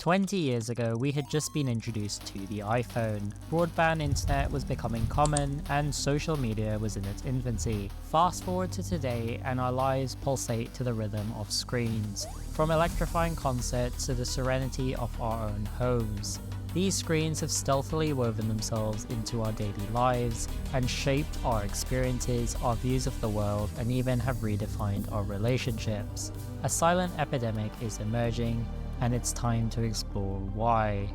20 years ago, we had just been introduced to the iPhone. Broadband internet was becoming common, and social media was in its infancy. Fast forward to today, and our lives pulsate to the rhythm of screens. From electrifying concerts to the serenity of our own homes. These screens have stealthily woven themselves into our daily lives and shaped our experiences, our views of the world, and even have redefined our relationships. A silent epidemic is emerging, and it's time to explore why.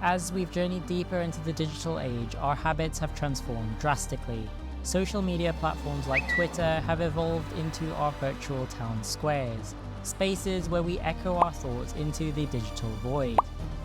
As we've journeyed deeper into the digital age, our habits have transformed drastically. Social media platforms like Twitter have evolved into our virtual town squares, spaces where we echo our thoughts into the digital void.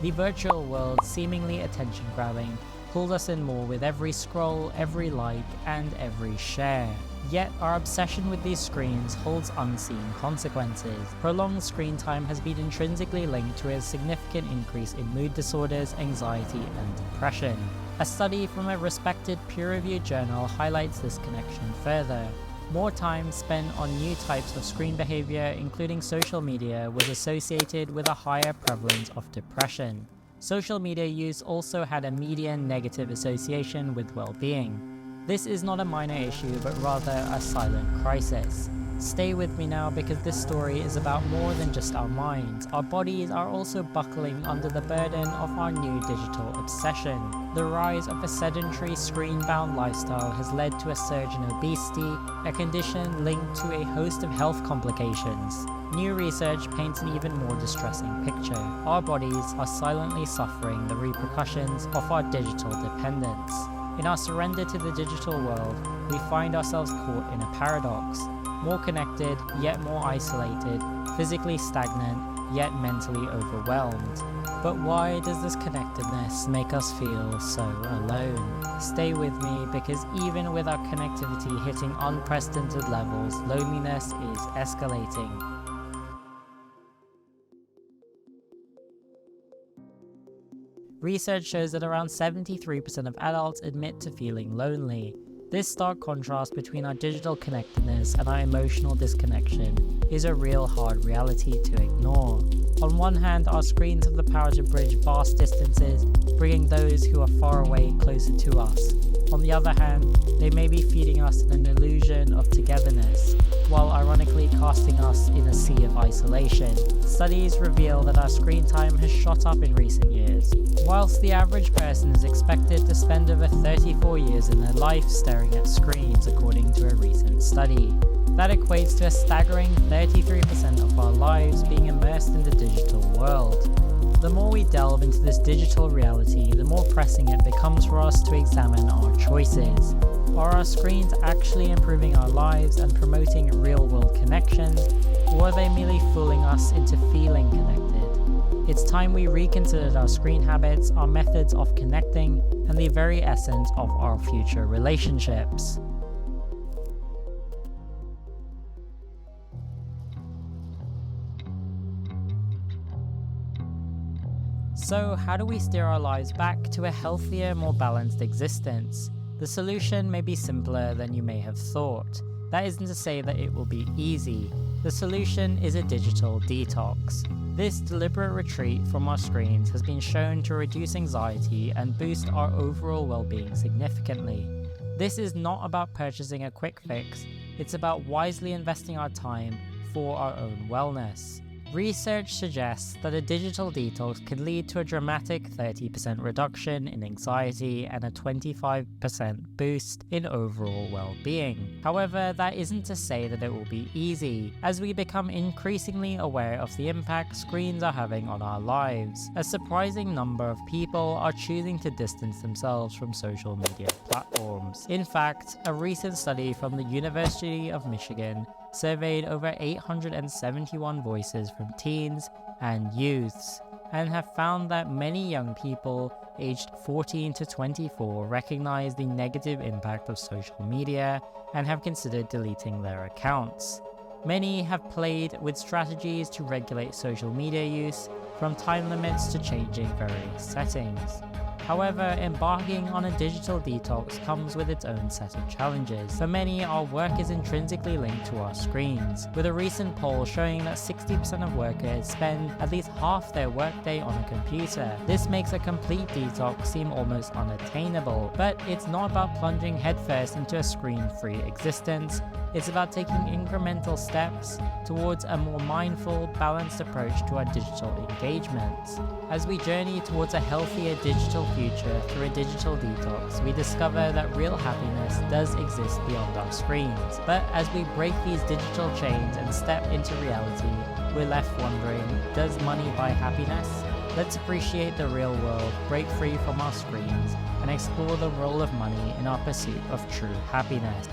The virtual world, seemingly attention-grabbing, pulls us in more with every scroll, every like, and every share. Yet our obsession with these screens holds unseen consequences. Prolonged screen time has been intrinsically linked to a significant increase in mood disorders, anxiety, and depression. A study from a respected peer-reviewed journal highlights this connection further. More time spent on new types of screen behavior, including social media, was associated with a higher prevalence of depression. Social media use also had a median negative association with well-being. This is not a minor issue, but rather a silent crisis. Stay with me now, because this story is about more than just our minds. Our bodies are also buckling under the burden of our new digital obsession. The rise of a sedentary, screen-bound lifestyle has led to a surge in obesity, a condition linked to a host of health complications. New research paints an even more distressing picture. Our bodies are silently suffering the repercussions of our digital dependence. In our surrender to the digital world, we find ourselves caught in a paradox. More connected, yet more isolated, physically stagnant, yet mentally overwhelmed. But why does this connectedness make us feel so alone? Stay with me, because even with our connectivity hitting unprecedented levels, loneliness is escalating. Research shows that around 73% of adults admit to feeling lonely. This stark contrast between our digital connectedness and our emotional disconnection is a real hard reality to ignore. On one hand, our screens have the power to bridge vast distances, bringing those who are far away closer to us. On the other hand, they may be feeding us an illusion of togetherness, while ironically casting us in a sea of isolation. Studies reveal that our screen time has shot up in recent years. Whilst the average person is expected to spend over 34 years in their life staring at screens, according to a recent study. That equates to a staggering 33% of our lives being immersed in the digital world. The more we delve into this digital reality, the more pressing it becomes for us to examine our choices. Are our screens actually improving our lives and promoting real-world connections, or are they merely fooling us into feeling connected? It's time we reconsidered our screen habits, our methods of connecting, and the very essence of our future relationships. So, how do we steer our lives back to a healthier, more balanced existence? The solution may be simpler than you may have thought. That isn't to say that it will be easy. The solution is a digital detox. This deliberate retreat from our screens has been shown to reduce anxiety and boost our overall well-being significantly. This is not about purchasing a quick fix, it's about wisely investing our time for our own wellness. Research suggests that a digital detox can lead to a dramatic 30% reduction in anxiety and a 25% boost in overall well-being. However, that isn't to say that it will be easy, as we become increasingly aware of the impact screens are having on our lives. A surprising number of people are choosing to distance themselves from social media platforms. In fact, a recent study from the University of Michigan surveyed over 871 voices from teens and youths, and have found that many young people aged 14 to 24 recognize the negative impact of social media and have considered deleting their accounts. Many have played with strategies to regulate social media use, from time limits to changing various settings. However, embarking on a digital detox comes with its own set of challenges. For many, our work is intrinsically linked to our screens, with a recent poll showing that 60% of workers spend at least half their workday on a computer. This makes a complete detox seem almost unattainable, but it's not about plunging headfirst into a screen-free existence. It's about taking incremental steps towards a more mindful, balanced approach to our digital engagement. As we journey towards a healthier digital future through a digital detox, we discover that real happiness does exist beyond our screens. But as we break these digital chains and step into reality, we're left wondering, does money buy happiness? Let's appreciate the real world, break free from our screens, and explore the role of money in our pursuit of true happiness.